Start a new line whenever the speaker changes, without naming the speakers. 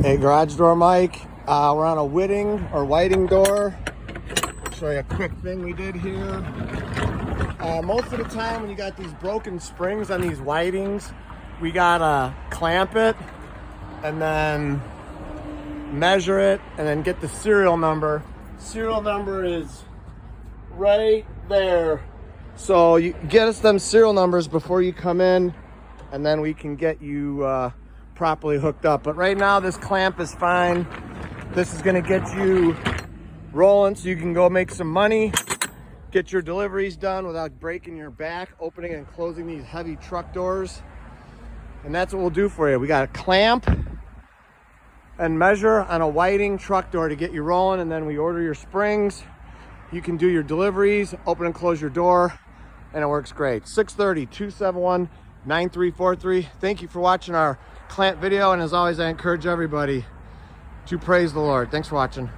Hey, garage door Mike. We're on a whiting door. Show you a quick thing we did here. Most of the time when you got these broken springs on these whitings, we gotta clamp it and then measure it and then get the serial number. Serial number is right there. So you get us them serial numbers before you come in, and then we can get you properly hooked up. But right now this clamp is fine. This is gonna get you rolling so you can go make some money, get your deliveries done without breaking your back, opening and closing these heavy truck doors. And that's what we'll do for you. We got a clamp and measure on a whiting truck door to get you rolling, and then we order your springs. You can do your deliveries, open and close your door, and it works great. 630-271-9343. Thank you for watching our clamp video, and as always, I encourage everybody to praise the Lord. Thanks for watching.